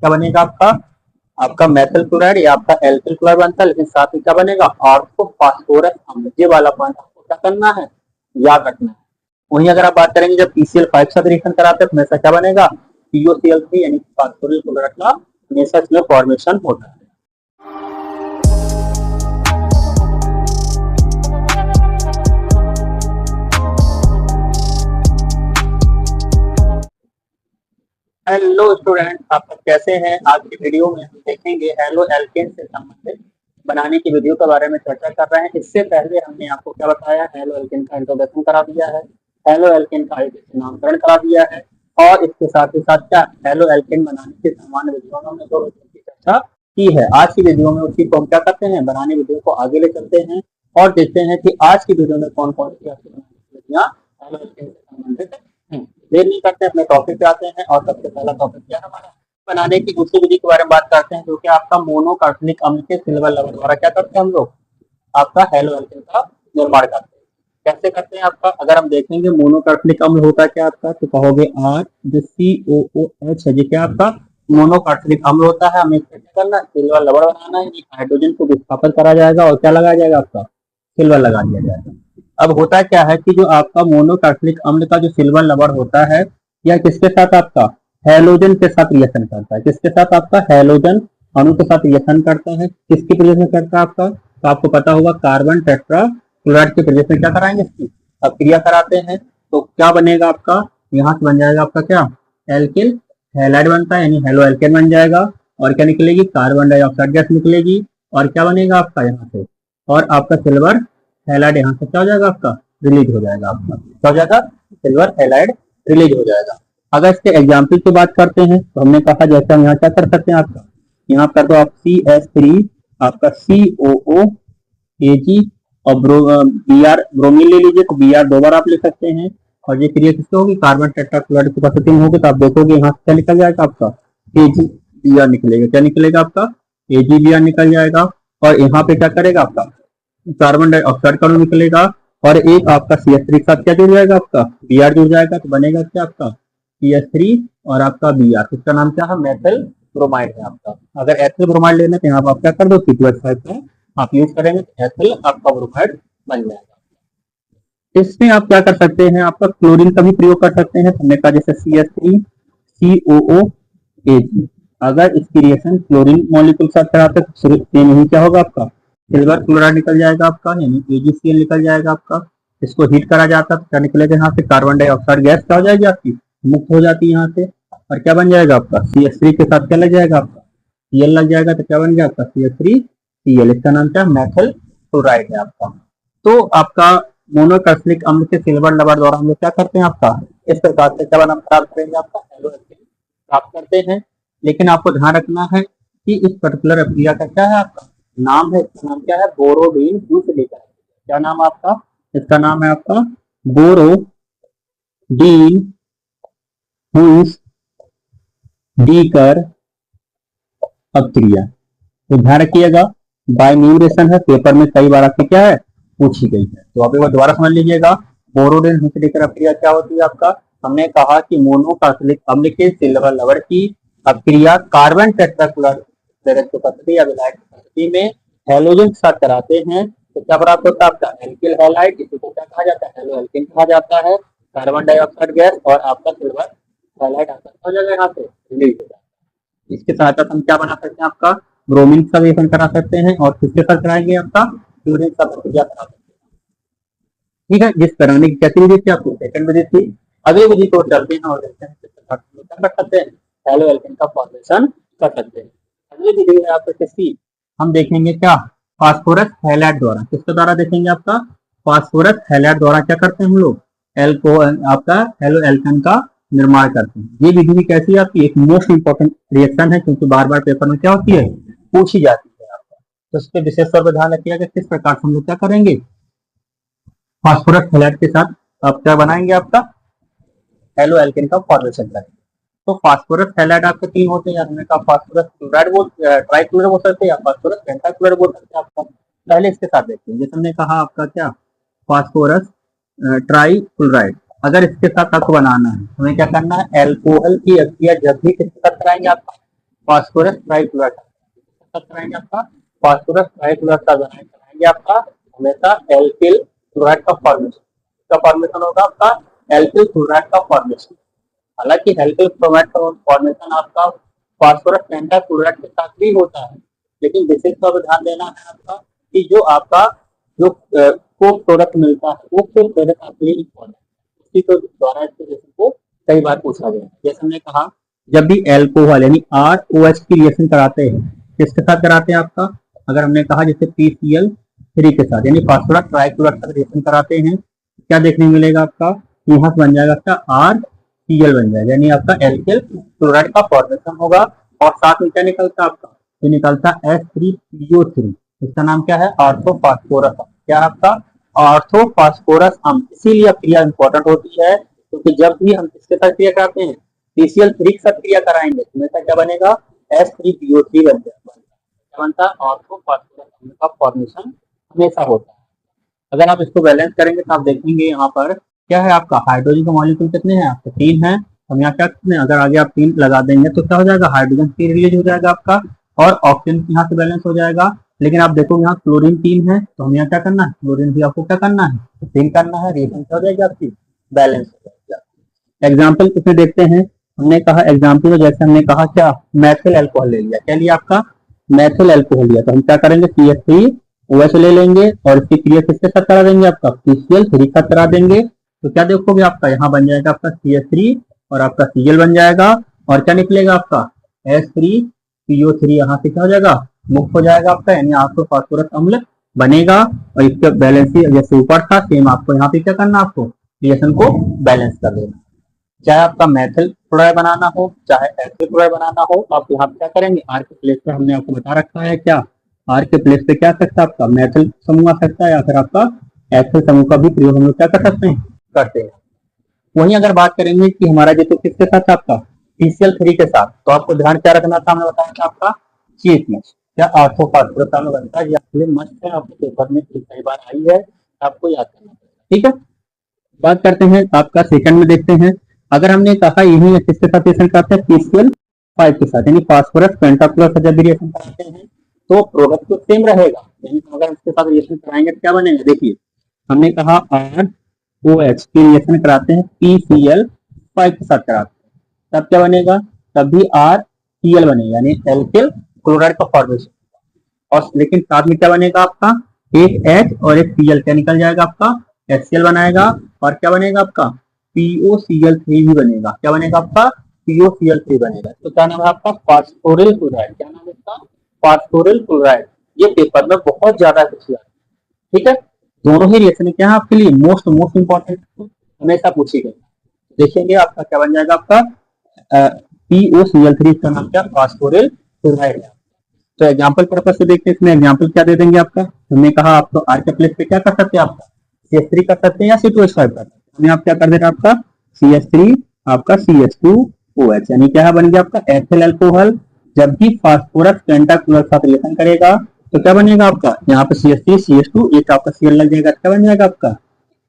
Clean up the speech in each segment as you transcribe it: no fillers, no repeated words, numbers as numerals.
क्या बनेगा आपका, आपका मेथिल क्लोराइड या आपका एल्किल क्लोराइड बनता है, लेकिन साथ में क्या बनेगा, ऑर्थोफॉस्फोरस अम्ल। ये वाला पॉइंट आपको क्या करना है, याद रखना है। वहीं अगर आप बात करेंगे जब PCl5 से रिएक्शन कराते हैं तो हमेशा क्या बनेगा, POCl3 यानी फास्फोरिल क्लोराइड का हमेशा इसमें फॉर्मेशन होता है। हेलो स्टूडेंट, आप सब कैसे हैं। आज की वीडियो में हम देखेंगे हेलो एल्केन से संबंधित बनाने की विधियों के बारे में चर्चा कर रहे हैं। इससे पहले हमने आपको क्या बताया, हेलो एल्केन का इंट्रोडक्शन करा दिया है, हेलो एल्केन का नामकरण करा दिया है, और इसके साथ ही साथ क्या हेलो एल्केन बनाने की सामान्य विधियों में दो विधियों की चर्चा की है। आज की वीडियो में उसी को हम क्या करते हैं, बनाने विधियों को आगे ले चलते हैं और देखते हैं कि आज की वीडियो में कौन कौन सी विधियां हेलो एल्केन से संबंधित है। देर नहीं करते, अपने टॉपिक पे आते हैं। और सबसे पहला टॉपिक क्या है हमारा, बनाने की दूसरी विधि के बारे में बात करते हैं, जो कि आपका मोनोकार्बोनिक अम्ल के सिल्वर लवण द्वारा क्या करते हैं हम लोग, आपका हेलो एल्केन का निर्माण करते हैं। कैसे करते हैं आपका, अगर हम देखेंगे मोनोकार्बोनिक अम्ल होता क्या आपका, तो कहोगे R जो COOH है, ये क्या आपका मोनोकार्बोनिक अम्ल होता है। हमें क्या करना है, सिल्वर लवण बनाना है। हाइड्रोजन को विस्थापित करा जाएगा और क्या लगाया जाएगा, आपका सिल्वर लगा दिया जाएगा। अब होता क्या है कि जो आपका मोनोकार्बोनिक अम्ल का जो सिल्वर लवण होता है, यह किसके साथ आपका हैलोजन के साथ रिएक्शन करता है। किसके साथ, आपका हैलोजन अणु के साथ रिएक्शन करता है। किसकी प्रेजेंस में करता है आपका, तो आपको पता होगा कार्बन टेट्रा क्लोराइड की प्रेजेंस में क्या कराएंगे, इसकी अब क्रिया कराते हैं। तो क्या बनेगा आपका, यहाँ से बन जाएगा आपका क्या, एल्किल हैलाइड बनता है, यानी हेलो एल्केन बन जाएगा। और क्या निकलेगी, कार्बन डाइऑक्साइड गैस निकलेगी। और क्या बनेगा आपका यहाँ से, और आपका सिल्वर हैलाइड यहाँ से क्या हो जाएगा, आपका रिलीज हो जाएगा। आपका क्या हो जाएगा, सिल्वर हैलाइड रिलीज हो जाएगा। अगर इसके एग्जाम्पल की बात करते हैं तो हमने कहा जैसे हम यहाँ क्या कर सकते हैं, आपका यहाँ कर दो आप CH3, आपका COOAg और Br ब्रोमीन ले लीजिए, तो Br दो बार आप ले सकते हैं। और ये क्रिया किससे होगी, कार्बन टेट्राक्लोराइड की उपस्थिति में होगी। तो आप देखोगे यहाँ से क्या निकल जाएगा, आपका AgBr निकलेगा। क्या निकलेगा, आपका AgBr निकल जाएगा। और यहाँ पे क्या करेगा, आपका कार्बन डाइऑक्साइड का अणु निकलेगा, और एक आपका CH3 के साथ क्या जुड़ जाएगा, आपका Br जुड़ जाएगा। तो बनेगा क्या, आपका CH3 और आपका Br, इसका नाम क्या है, मेथिल ब्रोमाइड है आपका। अगर एथिल ब्रोमाइड लेना तो यहाँ आप क्या कर दो, C2H5 का आप यूज करेंगे तो एथिल आपका ब्रोमाइड बन जाएगा। इसमें आप क्या कर सकते हैं, आपका क्लोरीन का भी प्रयोग कर सकते हैं। हमने कहा जैसे CH3 COOAg, अगर इसकी रिएक्शन क्लोरीन मॉलिक्यूल के साथ कराते हैं तो सेम यही क्या होगा, आपका सिल्वर क्लोराइड निकल जाएगा आपका, यानी AgCl निकल जाएगा आपका। इसको हीट करा जाता है तो क्या निकलेगा, यहाँ से कार्बन डाइऑक्साइड गैस क्या हो जाएगी, आपकी मुक्त हो जाती है यहाँ से। और क्या बन जाएगा, आपका CH3 के साथ क्या लग जाएगा, आपका Cl लग जाएगा। तो क्या बन गया, आपका CH3Cl, इसका नाम क्या है, मेथिल क्लोराइड है आपका। तो आपका मोनोकार्बोनिक अम्ल के सिल्वर लवण द्वारा हम लोग क्या करते हैं, आपका इस प्रकार से क्या बना प्राप्त करेंगे, आपका हेलो एल्केन प्राप्त करते हैं। लेकिन आपको ध्यान रखना है कि इस पर्टिकुलर अभिक्रिया का क्या है, आपका नाम है, इसका नाम क्या है, बोरोडीन ह्यूसडीकर। क्या नाम है आपका, इसका नाम है आपका बोरोडीन ह्यूसडीकर अभिक्रिया। तो ध्यान रखिएगा, बाय न्यूमरेशन है, पेपर में कई बार आपकी क्या है पूछी गई है। तो आप एक बार दोबारा समझ लीजिएगा, बोरोडीन ह्यूसडीकर अभिक्रिया क्या होती है आपका। हमने कहा कि मोनोकार्बोनिक अम्ल के सिल्वर लवण की अभिक्रिया कार्बन टेट्राक्लोराइड की उपस्थिति या विलायक की उपस्थिति में हैलोजन के साथ कराते हैं तो क्या प्राप्त होता है, आपका एल्किल हैलाइड। इसी को क्या कहा जाता है, हेलो एल्केन कहा जाता है। कार्बन डाइऑक्साइड गैस और आपका सिल्वर हैलाइड हो जाएगा, यहाँ से रिलीज हो जाएगा। इसके साथ हम क्या बना सकते हैं, आपका ब्रोमीन का रिएक्शन करा सकते हैं। और किसके साथ कराएंगे, आपका क्लोरीन का प्रतिक्रिया करा सकते हैं। ठीक है, जिस कराने की कैसी विधि थी, आपको सेकंड विधि थी। अगली विधि को चलते हैं और देखते हैं किस प्रकार कर सकते हैं हेलो एल्केन का फॉर्मेशन कर सकते हैं। अगली विधि है आपको किसकी, हम देखेंगे क्या, फास्फोरस हैलाइड द्वारा। किसके द्वारा देखेंगे, आपका फास्फोरस हैलाइड द्वारा क्या करते हैं हम लोग, आपका हेलो एल्केन का निर्माण करते हैं। ये विधि भी कैसी है आपकी, एक मोस्ट इंपॉर्टेंट रिएक्शन है, क्योंकि बार बार पेपर में क्या होती है पूछी जाती है आपका। तो इस पर विशेष तौर पर ध्यान रखिएगा किस प्रकार से हम लोग क्या करेंगे, फास्फोरस हैलाइड के साथ आप क्या बनाएंगे, आपका हेलो एल्केन का फॉर्मेशन करेंगे। तो फास्फोरस हैलाइड आपके तीन होते हैं, हमने कहा फास्फोरस क्लोराइड ट्राइक्लोराइड बोल सकते हैं या फास्फोरस पेंटाक्लोराइड बोल सकते हैं आपका। पहले इसके साथ देखते हैं, जैसे हमने कहा आपका क्या फास्फोरस ट्राइक्लोराइड, अगर इसके साथ आपको बनाना है हमें क्या करना है, एल्कोहल की अभिक्रिया जब भी किसके साथ कराएंगे, आपका फास्फोरस ट्राइक्लोराइड कराएंगे आपका, फास्फोरस ट्राइक्लोराइड का कराएंगे आपका हमेशा एल्किल क्लोराइड का फॉर्मेशन होगा आपका, एल्किल क्लोराइड का फॉर्मेशन। हालांकि एल्किल क्लोराइड का फॉर्मेशन आपका फास्फोरस पेंटाक्लोराइड के साथ भी होता है, लेकिन विशेष तौर पर ध्यान देना है आपका कि जो आपका जो को प्रोडक्ट मिलता है वो को प्रोडक्ट आपके लिए इम्पोर्टेंट है, इसी के द्वारा इस रिएक्शन को कई बार पूछा गया। जैसे हमने कहा जब भी एल्कोहल यानी ROH की रिएक्शन कराते हैं, किसके साथ कराते हैं आपका, अगर हमने कहा जैसे PCl3 के साथ यानी फास्फोरस ट्राइक्लोराइड का रिएक्शन कराते हैं, क्या देखने मिलेगा आपका, यहाँ से बन जाएगा आपका RCl बन जाएगा, यानी आपका एल्किल क्लोराइड का फॉर्मेशन होगा। और साथ में क्या निकलता है आपका, ये निकलता H3PO3, इसका नाम क्या है, ऑर्थोफॉस्फोरस। क्या आपका ऑर्थोफॉस्फोरस अम्ल। इसीलिए क्रिया इंपॉर्टेंट होती है, क्योंकि जब भी हम किसके साथ क्रिया कराते हैं, PCl3 के साथ क्रिया कराएंगे तो हमेशा क्या बनेगा, H3PO3 बन जाएगा। क्या बनता है, ऑर्थोफॉस्फोरस अम्ल का फॉर्मेशन हमेशा होता है। अगर आप इसको बैलेंस करेंगे तो आप देखेंगे यहाँ पर क्या है आपका, हाइड्रोजन का मॉलिक्यूल कितने हैं आपके, 3 है। हम यहाँ क्या करते हैं, अगर आगे आप 3 लगा देंगे तो क्या हो जाएगा, हाइड्रोजन 3 रिलीज हो जाएगा आपका और ऑक्सीजन यहाँ से बैलेंस हो जाएगा। लेकिन आप देखो यहाँ क्लोरीन 3 है, तो हम यहाँ क्या करना है, क्लोरीन भी आपको क्या करना है, 3 करना है, रिएक्शन क्या हो जाएगी आपकी, बैलेंस हो जाएगा। एग्जाम्पल इसमें देखते हैं, हमने कहा एग्जाम्पल में जैसे हमने कहा क्या, मैथिल एल्कोहल ले लिया, क्या लिया आपका, मैथिल एल्कोहल लिया, तो हम क्या करेंगे, CH3OH ले लेंगे और इसकी क्रिया किसके साथ करा देंगे आपका, PCl3 का करा देंगे। तो क्या देखोगे आपका, यहाँ बन जाएगा आपका CH3 और आपका Cl बन जाएगा, और क्या निकलेगा आपका H3PO3, यहाँ से क्या हो जाएगा, मुक्त हो जाएगा आपका, यानी आपको फास्फोरस अम्ल बनेगा। और इसका बैलेंस जैसे ऊपर था सेम आपको यहाँ पे क्या करना, आपको रिएक्शन को बैलेंस कर देना। चाहे आपका मैथिल क्लोराइड बनाना हो चाहे एल्किल क्लोराइड बनाना हो, आप यहाँ पे क्या करेंगे, आर के प्लेस पे हमने आपको बता रखा है, क्या आर के प्लेस पे क्या सकता है आपका, मैथिल समूह आ सकता है या फिर आपका एल्किल समूह का भी प्रयोग हम लोग क्या कर सकते हैं, करते हैं। वहीं अगर बात करेंगे कि हमारा जो किसके साथ आपका PCl3 के साथ, तो आपको ध्यान क्या रखना था, हमने बताया था आपका CH क्या ऑर्थोफॉस्फोरस अम्ल बनता है, ये आपके लिए मस्ट है, आपके पेपर में कई बार आई है, आपको याद करना पड़ेगा। ठीक है, बात करते हैं आपका सेकंड में देखते हैं, अगर हमने कहा यही किसके साथ रिएक्शन करते हैं, PCl5 के साथ यानी फास्फोरस पेंटाक्लोराइड जब रिएक्शन कराते हैं तो प्रोडक्ट तो सेम रहेगा, यानी अगर इसके साथ रिएक्शन कराएंगे तो क्या बनेगा, देखिए हमने कहा ROH की रिएक्शन कराते हैं PCl5 के साथ कराते हैं, तब क्या बनेगा, तब भी RCl बनेगा, यानी एल्किल क्लोराइड का फॉर्मेशन। और लेकिन साथ में क्या बनेगा आपका, एक H और एक Cl, क्या निकल जाएगा आपका, HCl बनाएगा, और क्या बनेगा आपका POCl3 भी बनेगा, क्या बनेगा आपका POCl3 बनेगा। तो क्या नाम है आपका, फास्फोरिल क्लोराइड, क्या नाम है इसका, फास्फोरिल क्लोराइड। ये पेपर में बहुत ज्यादा पूछा, ठीक है, दोनों ही रिएक्शन क्या है आपके लिए मोस्ट इंपॉर्टेंट, हमेशा पूछी गई। देखेंगे आपका क्या बन जाएगा, आपका POCl3 का नाम क्या, फास्फोरिल क्लोराइड है। तो एग्जाम्पल पर्पज से देखते हैं, इसमें एग्जाम्पल क्या दे देंगे आपका, हमने कहा आप तो आर के प्लेस पे क्या कर सकते हैं, आपका CH3 कर सकते हैं या C2H5 कर सकते हैं, हमने आप क्या कर देना आपका CH3 आपका CH2OH, यानी क्या बन गया आपका एथिल अल्कोहल। जब भी फास्फोरस पेंटाक्लोराइड साथ रिएक्शन करेगा तो क्या बनेगा आपका, यहाँ पे CH3 CH2 एक आपका Cl लग जाएगा, क्या बन जाएगा आपका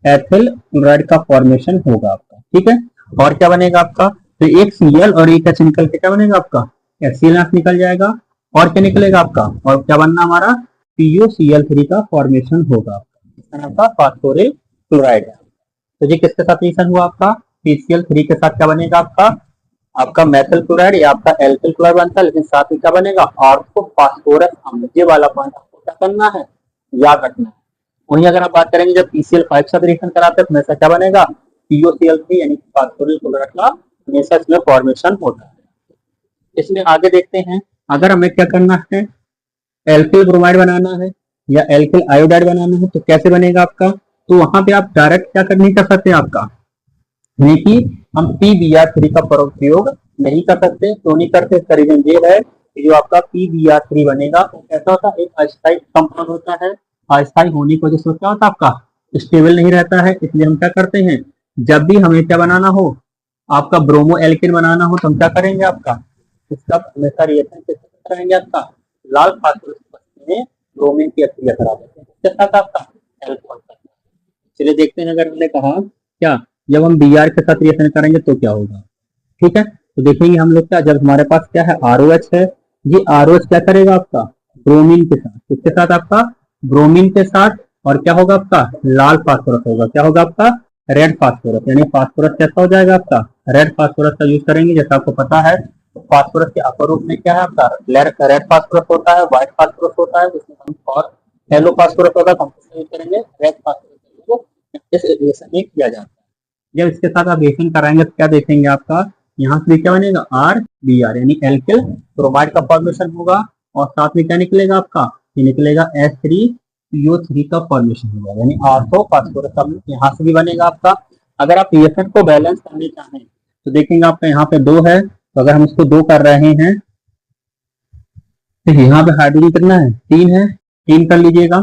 एथिल क्लोराइड का फॉर्मेशन होगा आपका। ठीक है, और क्या बनेगा आपका, तो एक Cl और एक H निकल के क्या बनेगा आपका HCl निकल जाएगा, और क्या निकलेगा आपका, और क्या बनना हमारा POCl3 का फॉर्मेशन होगा, इसका नाम था फास्फोरिल क्लोराइड। तो जी किसके साथ रिएक्शन हुआ आपका, PCl3 के साथ क्या बनेगा आपका मैथिल क्लोराइड या आपका एल्किल क्लोराइड बनता है, लेकिन साथ में क्या बनेगा ऑर्थोफॉस्फोरस अम्ल। ये वाला पॉइंट आपको क्या करना है, याद रखना है। वहीं अगर आप बात करेंगे जब PCl5 के साथ रिएक्शन कराते हैं तो हमेशा क्या बनेगा, POCl3 यानी फास्फोरिल क्लोराइड का हमेशा इसमें फॉर्मेशन होता है। इसमें आगे देखते हैं, अगर हमें क्या करना है, एल्किल ब्रोमाइड बनाना है या एल्किल आयोडाइड बनाना है तो कैसे बनेगा आपका, तो वहां पे आप डायरेक्ट क्या नहीं कर सकते आपका, यानी कि हम PBr3 का प्रयोग नहीं कर सकते, तो नहीं करते, इसका रीजन ये है कि जो आपका PBr3 बनेगा वो कैसा होता है, एक अस्थायी कंपाउंड होता है, अस्थायी होने की वजह से क्या होता है आपका स्टेबल नहीं रहता है। इसलिए हम क्या करते हैं, जब भी हमें क्या बनाना हो, आपका ब्रोमो एल्किन बनाना हो तो हम क्या करेंगे, आपका इसका हमेशा रिएक्शन कैसे कराएंगे, आपका लाल फास्फोरस में ब्रोमीन की क्रिया करा देते हैं, इसके साथ आपका एल्कोहल। चलिए देखते हैं, अगर हमने कहा क्या, जब हम Br के साथ रिएक्शन करेंगे तो क्या होगा। ठीक है, तो देखेंगे हम लोग क्या, जब हमारे पास क्या है ROH है, ये ROH क्या करेगा आपका ब्रोमीन के साथ, किसके साथ आपका ब्रोमीन के साथ, और क्या होगा आपका लाल फास्फोरस होगा, क्या होगा आपका रेड फास्फोरस, यानी फास्फोरस कैसा हो जाएगा आपका रेड फास्फोरस का यूज करेंगे। जैसा आपको पता है फास्फोरस के अपर रूप में क्या है आपका रेड फास्फोरस होता है, व्हाइट फास्फोरस होता है, उसमें हम और येलो फास्फोरस होगा, हम यूज करेंगे रेड फास्फोरस, इस रिएक्शन में किया जाता है। जब इसके साथ आप रिएक्शन कराएंगे तो क्या देखेंगे आपका यहाँ से क्या बनेगा RBr, यानी एल्किल ब्रोमाइड का फॉर्मेशन होगा, और साथ में क्या निकलेगा आपका ये निकलेगा H3PO3 का फॉर्मेशन होगा, यानी ऑर्थो फास्फोरस यहाँ से भी बनेगा आपका। अगर आप रिएक्शन को बैलेंस करने चाहें तो देखेंगे आपका यहाँ पे 2 है, तो अगर हम इसको 2 कर रहे हैं तो यहाँ पे हाइड्रोजन कितना है 3 है, 3 कर लीजिएगा,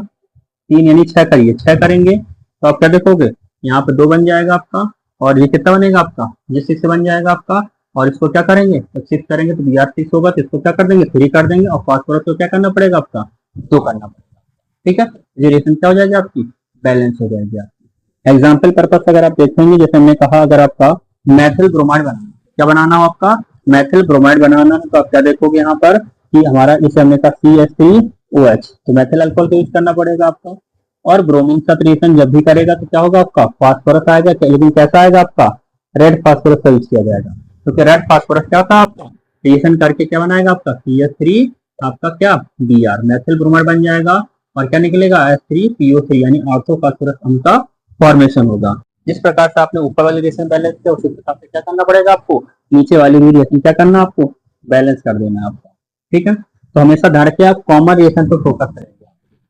3 यानी 6 करिए, 6 करेंगे तो आप क्या देखोगे यहाँ पे 2 बन जाएगा आपका, और ये कितना बनेगा आपका ये 6 बन जाएगा आपका, और इसको क्या करेंगे तो 6 करेंगे तो Br6 होगा, तो इसको क्या कर देंगे 3 कर देंगे, और फास्फोरस को क्या करना पड़ेगा आपका 2 करना पड़ेगा। ठीक है, ये रिएक्शन क्या हो जाएगी आपकी बैलेंस हो जाएगी आपकी। एग्जाम्पल पर्पज अगर आप देखेंगे, जैसे हमने कहा अगर आपका मैथिल ब्रोमाइड बनाना, क्या बनाना हो आपका मैथिल ब्रोमाइड बनाना है, तो आप क्या देखोगे यहाँ पर कि हमारा इसे हमने कहा CH3OH, तो मैथिल अल्कोहल को यूज करना पड़ेगा आपका, और ब्रोमीन का रिएक्शन जब भी करेगा तो क्या होगा आपका फास्फोरस आएगा, लेकिन कैसा आएगा आपका रेड फास्फोरस का यूज किया जाएगा, क्योंकि रेड फास्फोरस क्या था आपका रिएक्शन करके क्या बनाएगा आपका CH3 आपका क्या Br मैथिल ब्रोमाइड बन जाएगा, और क्या निकलेगा H3PO3, यानी ऑर्थो फास्फोरस अम्ल का फॉर्मेशन होगा। जिस प्रकार से आपने ऊपर वाली रिएक्शन बैलेंस किया उसी प्रकार से क्या करना पड़ेगा आपको नीचे वाली भी रिएक्शन क्या करना आपको बैलेंस कर देना है आपको। ठीक है, तो हमेशा ध्यान रखिए आप कॉमन रिएक्शन पर फोकस करेंगे।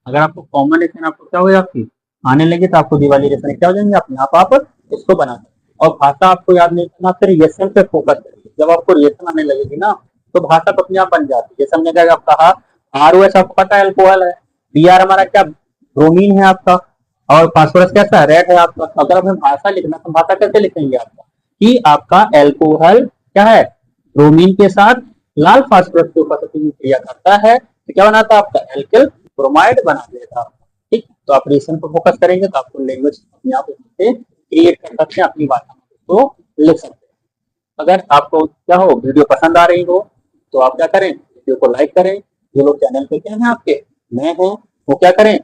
अगर आपको कॉमन रिएक्शन आपको क्या होगा आपकी आने लगे तो आपको दीवाली रिएक्शन क्या हो जाएंगे अपने आप इसको बना दें। और भाषा आपको याद नहीं करना, फिर रिएक्शन पे फोकस करेंगे। जब आपको रिएक्शन आने लगेगी ना तो भाषा अपने आप बन जाती है। जैसे हमने क्या कहा ROH आपको पता है अल्कोहल है, Br हमारा क्या ब्रोमीन है आपका, और फास्फोरस कैसा रेड है आपका। अगर हमें भाषा लिखना तो भाषा कैसे लिखेंगे आपका कि आपका एल्कोहल क्या है ब्रोमीन के साथ लाल फास्फोरस के उपस्थिति में क्रिया करता है तो क्या बनाता है आपका एल्किल ब्रोमाइड बना देगा। ठीक, तो आप रिएक्शन पर फोकस करेंगे तो आपको लैंग्वेज अपने आप क्रिएट कर सकते हैं, अपनी भाषा में तो लिख सकते हैं। अगर आपको क्या हो वीडियो पसंद आ रही हो तो आप क्या करें वीडियो को लाइक करें। जो लोग चैनल पे क्या है आपके नए हैं वो क्या करें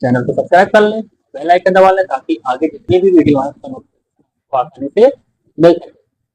चैनल को सब्सक्राइब कर लें, बेल आइकन दबा लें, ताकि आगे जितनी भी वीडियो आए उसका आसानी से मिल सके।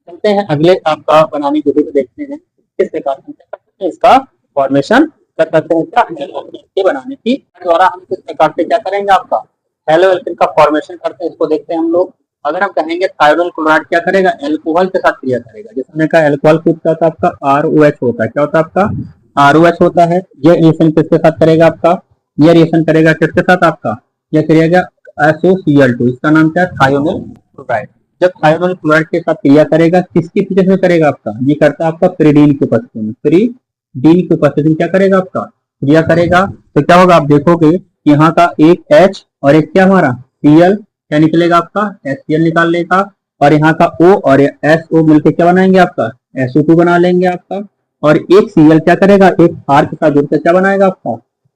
चलते हैं अगले आपका बनाने की वीडियो देखते हैं किस प्रकार से इसका फॉर्मेशन कर सकते हैं। क्या के बनाने की द्वारा हम किस प्रकार से क्या करेंगे आपका हेलो एल्किन का फॉर्मेशन करते हैं, इसको देखते हैं हम लोग। अगर हम कहेंगे थायोनाइल क्लोराइड क्या करेगा एल्कोहल के साथ क्रिया करेगा। जैसे हमने कहा एल्कोहल क्या होता है आपका ROH होता है, क्या होता है आपका ROH होता है। ये रिएक्शन किसके साथ करेगा आपका ये रिएक्शन करेगा किसके साथ आपका यह करेगा SOCl2, इसका नाम क्या है थायोनाइल क्लोराइड। जब थायोनाइल क्लोराइड के साथ क्रिया करेगा किसकी प्रेजेंस में करेगा आपका ये करता है आपका पिरिडीन की उपस्थिति में। पिरिडीन की उपस्थिति में क्या करेगा आपका क्रिया करेगा तो क्या होगा आप देखोगे यहाँ का एक H और एक क्या हमारा Cl क्या निकलेगा आपका HCl निकाल लेगा, और यहाँ का O और SO मिलकर क्या बनाएंगे आपका SO2 बना लेंगे आपका, और एक Cl क्या करेगा एक R के साथ जुड़कर क्या बनाएगा आपका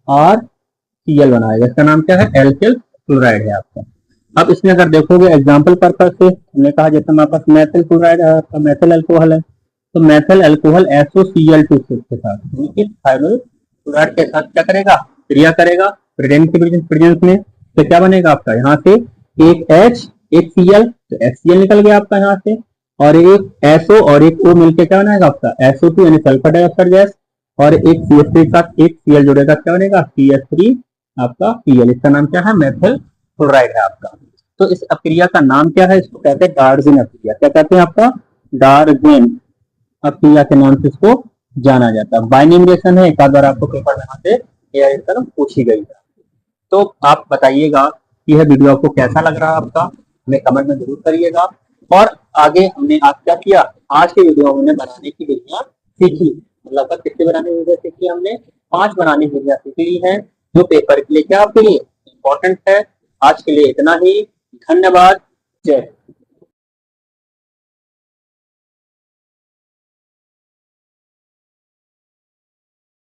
RCl बनाएगा। इसका नाम क्या है एल्किल क्लोराइड है आपका। अब इसमें अगर देखोगे एग्जाम्पल पर्पज से हमने कहा जैसे हमारे पास मैथिल क्लोराइड है आपका मैथिल अल्कोहल है, तो मैथिल अल्कोहल SOCl2 के साथ थायोनाइल क्लोराइड के साथ क्या करेगा क्रिया करेगा प्रेजेंस में, तो क्या बनेगा आपका यहाँ से एक H एक Cl तो HCl निकल गया आपका यहाँ से, और एक SO और एक O मिलकर क्या बनाएगा आपका SO2 यानी सल्फर डाइऑक्साइड गैस, और एक CH3 के साथ एक Cl जुड़ेगा क्या बनेगा CH3 आपका Pl। इसका नाम क्या है मैथिल क्लोराइड है आपका। तो इस अक्रिया का नाम क्या है इसको कहते हैं डार्जेन अक्रिया। क्या कहते हैं आपका डार्जेन अक्रिया के नाम से इसको जाना जाता है। बाइनेम रिएक्शन है, एक बार आपको पेपर में यहाँ से पूछी गई है। तो आप बताइएगा कि यह वीडियो आपको कैसा लग रहा है आपका हमें कमेंट में जरूर करिएगा। और आगे हमने आज क्या किया आज के वीडियो में बनाने की विधियां सीखी, मतलब कितने बनाने की विधियां सीखी हमने 5 बनाने की विधियां सीख ली है जो पेपर के लिए क्या आपके लिए इम्पोर्टेंट है। आज के लिए इतना ही, धन्यवाद, जय।